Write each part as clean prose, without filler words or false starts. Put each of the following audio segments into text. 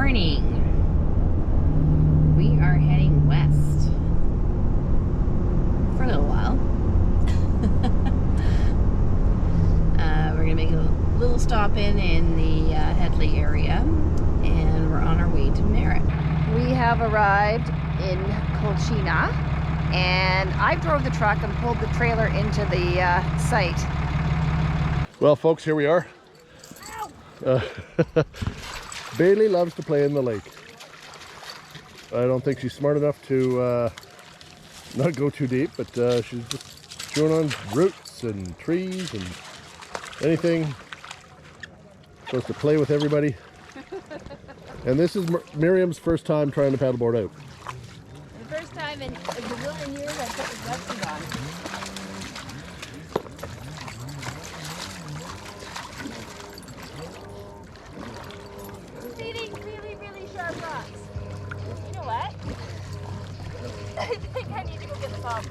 morning. We are heading west for a little while. We're going to make a little stop in the Headley area, and we're on our way to Merritt. We have arrived in Colchina, and I drove the truck and pulled the trailer into the site. Well, folks, here we are. Bailey loves to play in the lake. I don't think she's smart enough to not go too deep, but she's just chewing on roots and trees and anything. Supposed to play with everybody. And this is Miriam's first time trying to paddleboard out. The first time in a gazillion years I put the wetsuit on. Really sharp rocks. You know what? I think I need to go get the pump.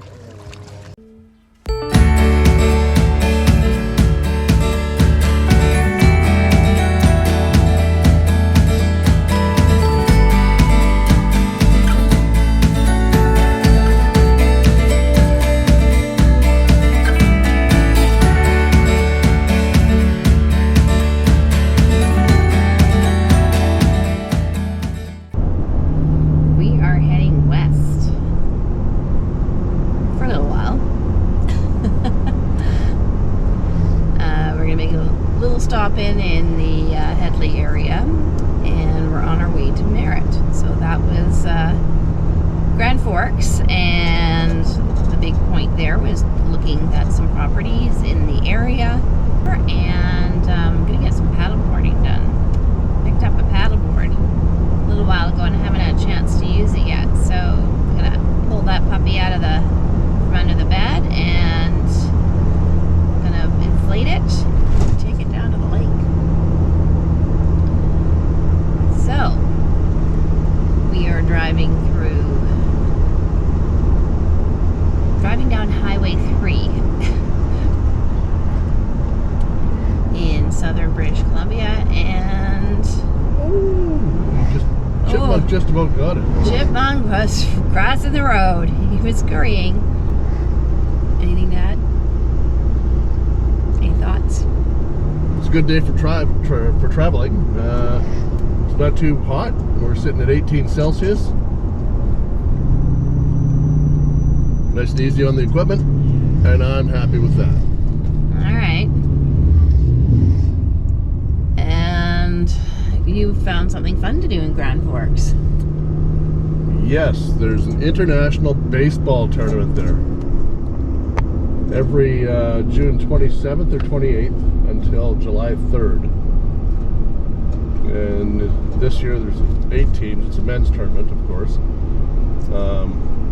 Stop in the Headley area, and we're on our way to Merritt. So that was Grand Forks, and the big point there was looking at some properties in the area, and I'm gonna get some paddleboarding done. Picked up a paddleboard a little while ago and I haven't had a chance to use it yet, so I'm gonna pull that puppy out of from under the bed and gonna inflate it. Down to the lake. So we are driving down Highway 3 in southern British Columbia, and Chipmunk just about got it. Chipmunk was crossing the road. He was scurrying. Anything to add? Any thoughts? It's a good day for traveling. It's not too hot. We're sitting at 18 Celsius. Nice and easy on the equipment, and I'm happy with that. All right. And you found something fun to do in Grand Forks. Yes, there's an international baseball tournament there. Every June 27th or 28th until July 3rd. And this year there's 8 teams. It's a men's tournament, of course.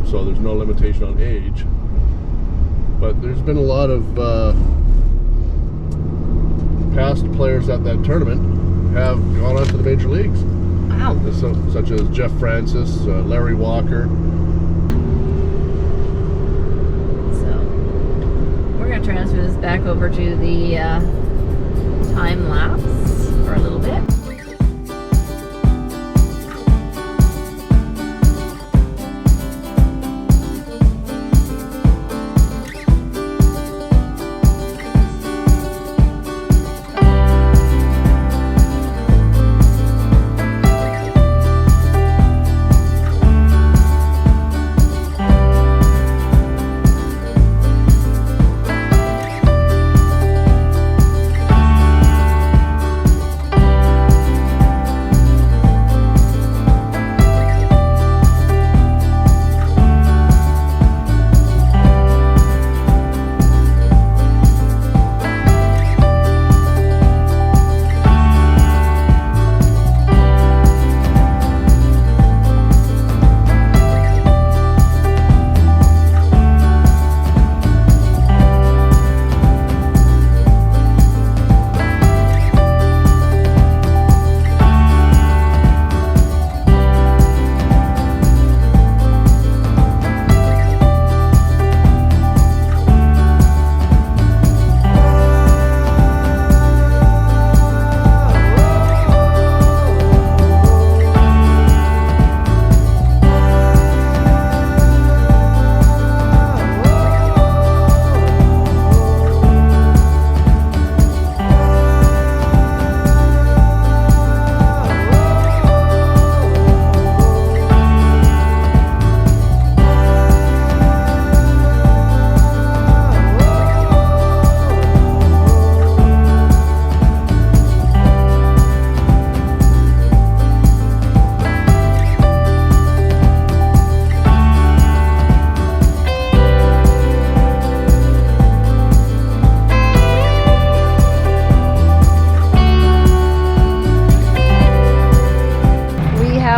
So there's no limitation on age. But there's been a lot of past players at that tournament have gone on to the major leagues. Wow. Such as Jeff Francis, Larry Walker. Transfer this back over to the time lapse for a little bit.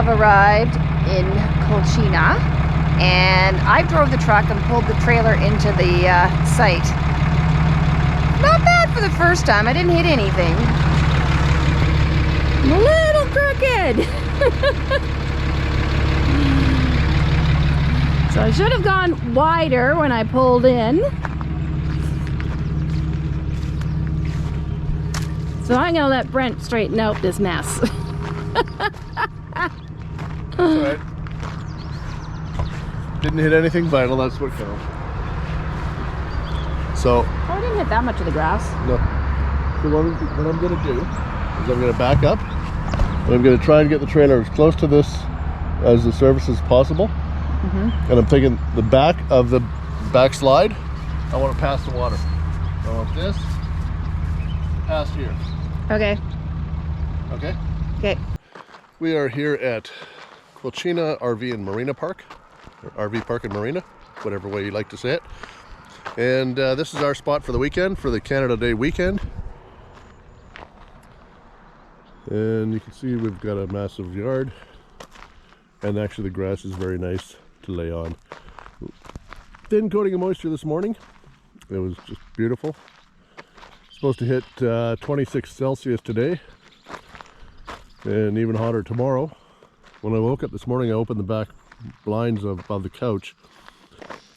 have arrived in Colchina, and I drove the truck and pulled the trailer into the site. Not bad for the first time. I didn't hit anything. I'm a little crooked. So I should have gone wider when I pulled in. So I'm gonna let Brent straighten out this mess. That's all right. Didn't hit anything vital, that's what counts. So, Oh, I didn't hit that much of the grass. no. So what I'm going to do is I'm going to back up and I'm going to try and get the trailer as close to this as the surface as possible. And I'm thinking the back of the backslide, I want to pass the water. I want this past here. Okay. Okay? Okay. We are here at Colchina RV and Marina Park, or RV Park and Marina, whatever way you like to say it. And this is our spot for the weekend, for the Canada Day weekend. And you can see we've got a massive yard, and actually the grass is very nice to lay on. Thin coating of moisture this morning. It was just beautiful. Supposed to hit 26 Celsius today, and even hotter tomorrow. When I woke up this morning, I opened the back blinds of the couch,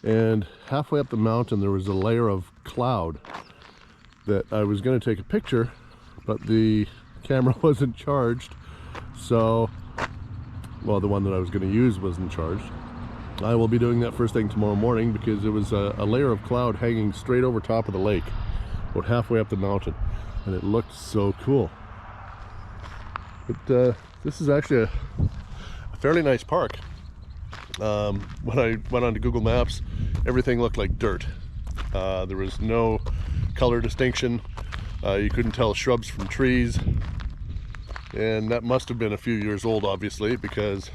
and halfway up the mountain there was a layer of cloud that I was going to take a picture, but the camera wasn't charged. So, well, the one that I was going to use wasn't charged. I will be doing that first thing tomorrow morning, because it was a layer of cloud hanging straight over top of the lake, about halfway up the mountain, and it looked so cool. But this is actually a fairly nice park. When I went onto Google Maps, everything looked like dirt. There was no color distinction. You couldn't tell shrubs from trees, and that must have been a few years old, obviously, because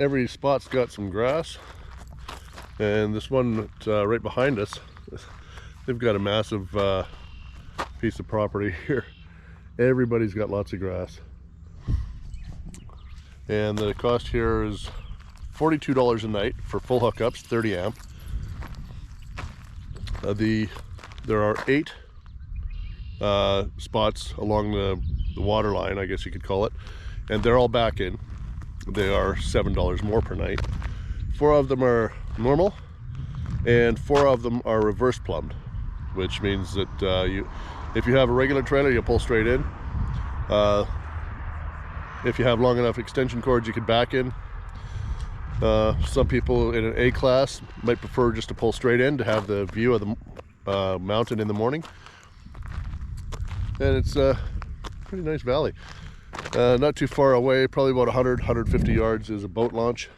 every spot's got some grass. And this one right behind us, they've got a massive piece of property here. Everybody's got lots of grass. And the cost here is $42 a night for full hookups, 30 amp. There are 8 spots along the water line, I guess you could call it, and they're all back in. They are $7 more per night. 4 of them are normal, and 4 of them are reverse plumbed, which means that if you have a regular trailer, you'll pull straight in. If you have long enough extension cords, you could back in. Some people in an A class might prefer just to pull straight in to have the view of the mountain in the morning. And it's a pretty nice valley. Not too far away, probably about 150 yards, is a boat launch.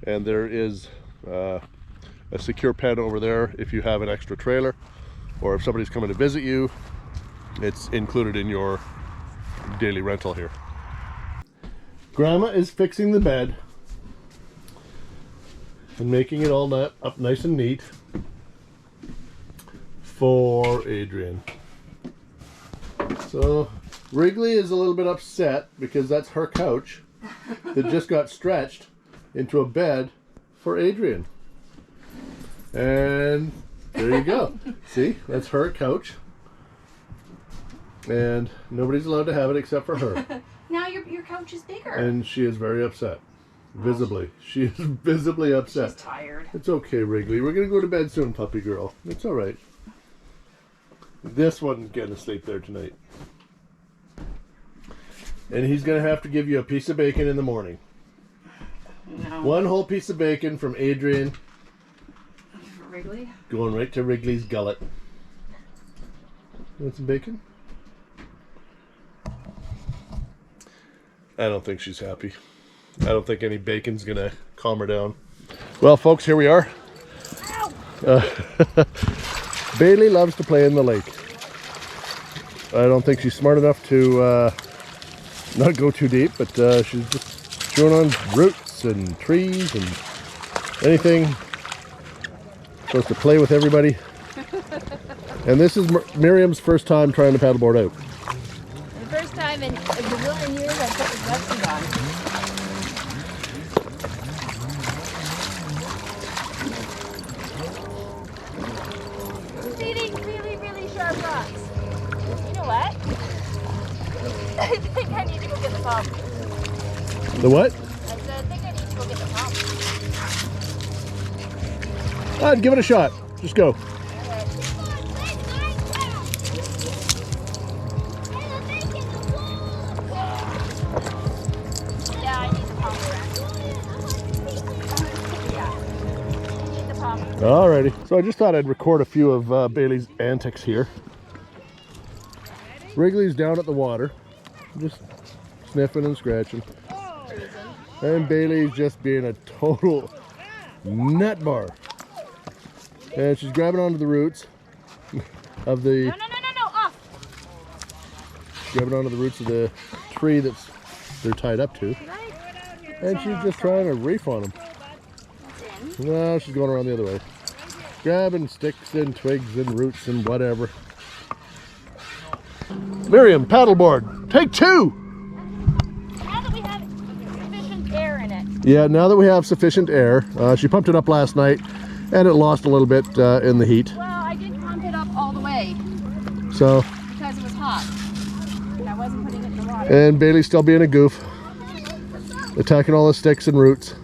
And there is a secure pen over there if you have an extra trailer, or if somebody's coming to visit you, it's included in your daily rental here. Grandma is fixing the bed and making it all up nice and neat for Adrian. So Wrigley is a little bit upset because that's her couch that just got stretched into a bed for Adrian. And there you go. See, that's her couch. And nobody's allowed to have it except for her. Now your couch is bigger. And she is very upset. Visibly. She is visibly upset. She's tired. It's okay, Wrigley. We're going to go to bed soon, puppy girl. It's all right. This one's getting to sleep there tonight. And he's going to have to give you a piece of bacon in the morning. No. 1 whole piece of bacon from Adrian. Wrigley? Going right to Wrigley's gullet. Want some bacon? I don't think she's happy. I don't think any bacon's going to calm her down. Well, folks, here we are. Bailey loves to play in the lake. I don't think she's smart enough to not go too deep, but she's just chewing on roots and trees and anything. Supposed to play with everybody. And this is Miriam's first time trying to paddleboard out. The first time in a gazillion years I put the wetsuit on. pump. The what? I said, I think I need to go get the pump. I'd give it a shot. Just go. Yeah, I need the pump. Yeah, I need the pump. Alrighty. So I just thought I'd record a few of Bailey's antics here. Wrigley's down at the water, just sniffing and scratching. And Bailey's just being a total nut bar. And she's grabbing onto the roots of the... No, off! Grabbing onto the roots of the tree that's they're tied up to. And she's just trying to reef on them. No, she's going around the other way. Grabbing sticks and twigs and roots and whatever. Miriam, paddleboard, take 2! Now that we have sufficient air in it. Yeah, now that we have sufficient air. She pumped it up last night and it lost a little bit in the heat. Well, I didn't pump it up all the way So, because it was hot. And I wasn't putting it in the water. and Bailey's still being a goof. Attacking all the sticks and roots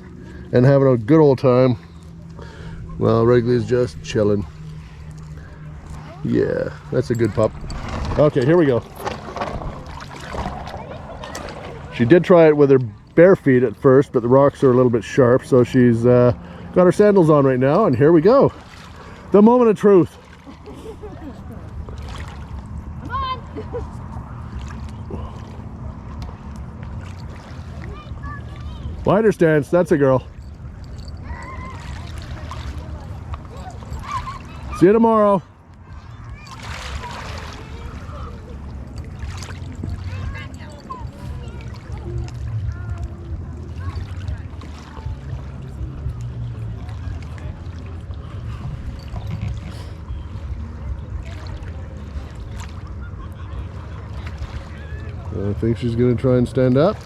and having a good old time. Well, Wrigley's just chilling. Yeah, that's a good pup. Okay, here we go. She did try it with her bare feet at first, but the rocks are a little bit sharp, so she's got her sandals on right now, and here we go. The moment of truth. Come on! Wider stance, that's a girl. See you tomorrow. I think she's gonna try and stand up.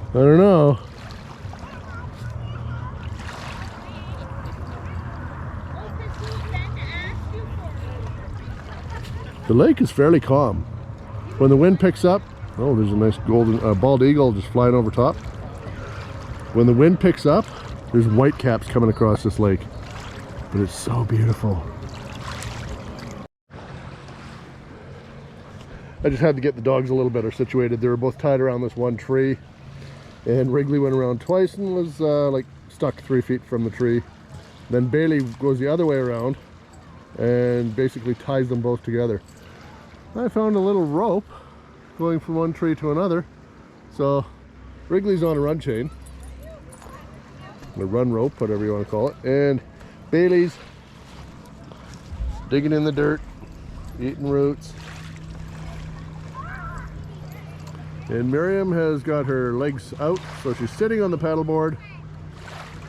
I don't know. The lake is fairly calm. When the wind picks up, oh, there's a nice golden bald eagle just flying over top. When the wind picks up, there's whitecaps coming across this lake. But it's so beautiful. I just had to get the dogs a little better situated. They were both tied around this one tree, and Wrigley went around twice and was like stuck 3 feet from the tree. Then Bailey goes the other way around and basically ties them both together. I found a little rope going from one tree to another. So Wrigley's on a run chain, a run rope, whatever you want to call it, and Bailey's digging in the dirt, eating roots. And Miriam has got her legs out, so she's sitting on the paddleboard.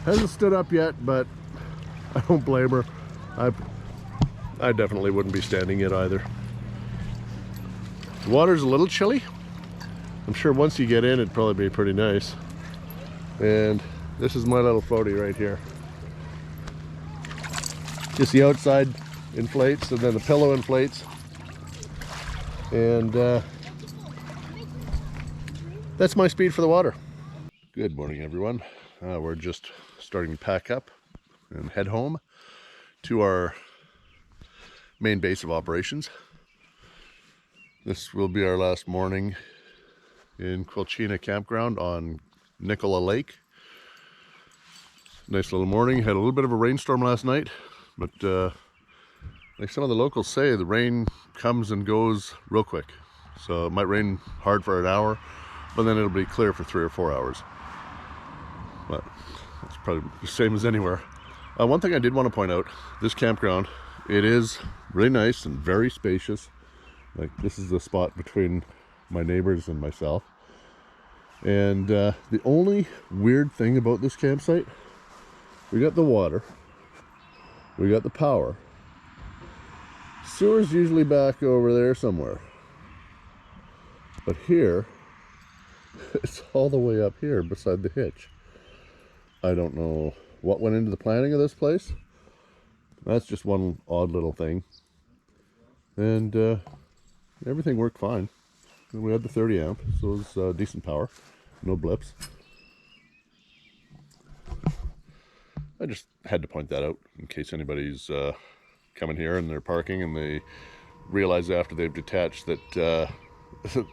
Hasn't stood up yet, but I don't blame her. I definitely wouldn't be standing it either. The water's a little chilly. I'm sure once you get in, it'd probably be pretty nice. And this is my little floaty right here. Just the outside inflates, and then the pillow inflates. And that's my speed for the water. Good morning, everyone. We're just starting to pack up and head home to our main base of operations. This will be our last morning in Quilchena Campground on Nicola Lake. Nice little morning. Had a little bit of a rainstorm last night, but like some of the locals say, the rain comes and goes real quick. So it might rain hard for an hour, but then it'll be clear for 3 or 4 hours. But it's probably the same as anywhere. One thing I did want to point out, this campground, it is really nice and very spacious. Like, this is the spot between my neighbors and myself. And the only weird thing about this campsite, we got the water, we got the power. Sewer's usually back over there somewhere. But here, it's all the way up here beside the hitch. I don't know what went into the planning of this place. That's just one odd little thing. And everything worked fine. And we had the 30 amp, so it was decent power, no blips. I just had to point that out in case anybody's coming here and they're parking and they realize after they've detached that the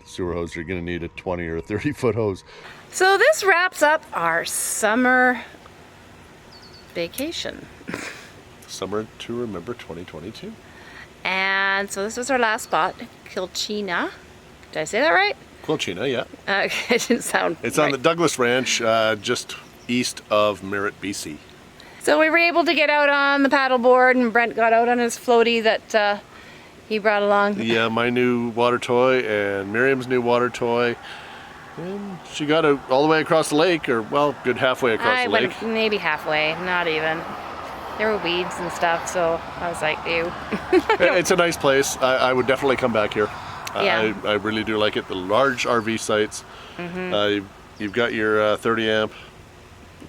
sewer hose are going to need a 20 or 30 foot hose. So this wraps up our summer vacation. Summer to remember 2022. And so this was our last spot, Kilchina. Did I say that right? Quilchina, yeah. Okay, it didn't sound It's right. on the Douglas Ranch, just east of Merritt, BC. So we were able to get out on the paddleboard, and Brent got out on his floaty that he brought along. Yeah, my new water toy and Miriam's new water toy. And she got out all the way across the lake, or well, good halfway across the lake. I went maybe halfway, not even. There were weeds and stuff, so I was like, ew. It's a nice place. I would definitely come back here. Yeah. I really do like it. The large RV sites. You've got your 30 amp,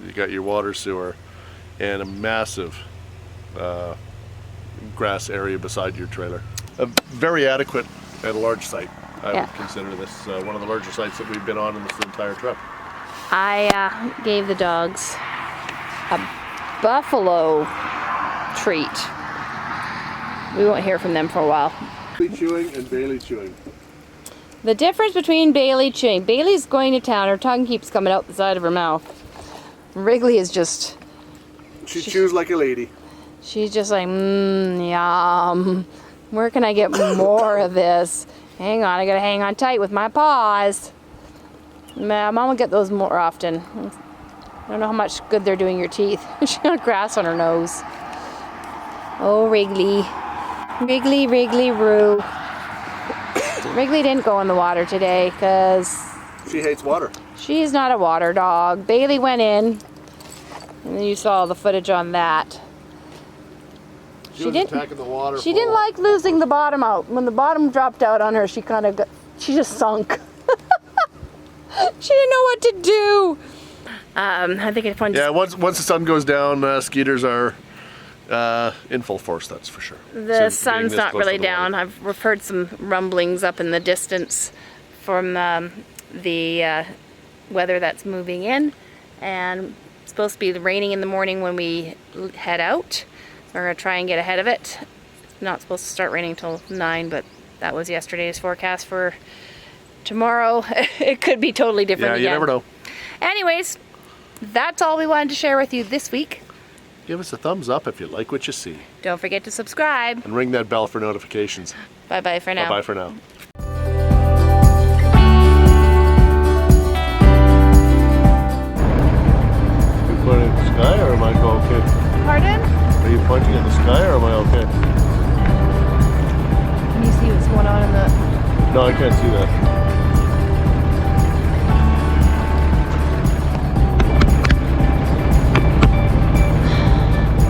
you've got your water sewer, and a massive grass area beside your trailer. Very adequate at a large site. I would consider this one of the larger sites that we've been on in this entire trip. I gave the dogs a buffalo treat. We won't hear from them for a while. Bailey chewing and Bailey chewing. The difference between Bailey chewing, Bailey's going to town, her tongue keeps coming out the side of her mouth. Wrigley is just... She chews like a lady. She's just like, yum. Where can I get more of this? Hang on, I gotta hang on tight with my paws. Mom will get those more often. I don't know how much good they're doing your teeth. She got grass on her nose. Oh, Wrigley. Wrigley, Wrigley, Roo. Wrigley didn't go in the water today because She hates water. she's not a water dog. Bailey went in, and you saw the footage on that. She was attacking the water. She didn't like losing the bottom out. When the bottom dropped out on her, she just sunk. She didn't know what to do. I think it's fun. Yeah, once the sun goes down, skeeters are in full force, that's for sure. The So sun's being this not close to really the down. water. We've heard some rumblings up in the distance from the weather that's moving in, and it's supposed to be raining in the morning when we head out. We're gonna try and get ahead of it. It's not supposed to start raining till 9, but that was yesterday's forecast for tomorrow. It could be totally different Yeah, again. you never know. Anyways, that's all we wanted to share with you this week. Give us a thumbs up if you like what you see. Don't forget to subscribe. And ring that bell for notifications. Bye-bye for now. Bye-bye for now. You pointing at the sky or am I okay? Pardon? Are you pointing at the sky or am I okay? Can you see what's going on in the... No, I can't see that.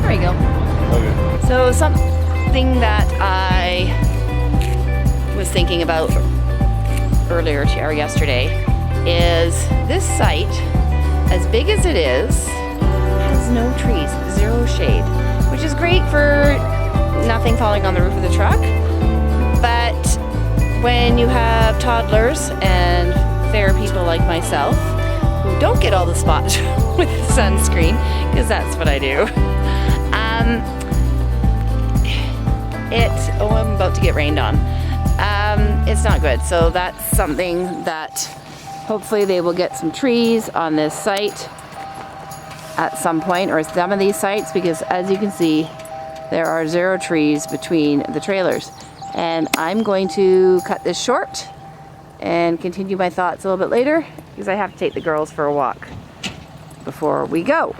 There we go. Okay. So something that I was thinking about earlier or yesterday is this site, as big as it is, has no trees, zero shade, which is great for nothing falling on the roof of the truck. But when you have toddlers and fair people like myself who don't get all the spots with sunscreen, because that's what I do, I'm about to get rained on. It's not good. So that's something that hopefully they will get some trees on this site at some point, or some of these sites, because as you can see, there are zero trees between the trailers. And I'm going to cut this short and continue my thoughts a little bit later, because I have to take the girls for a walk before we go.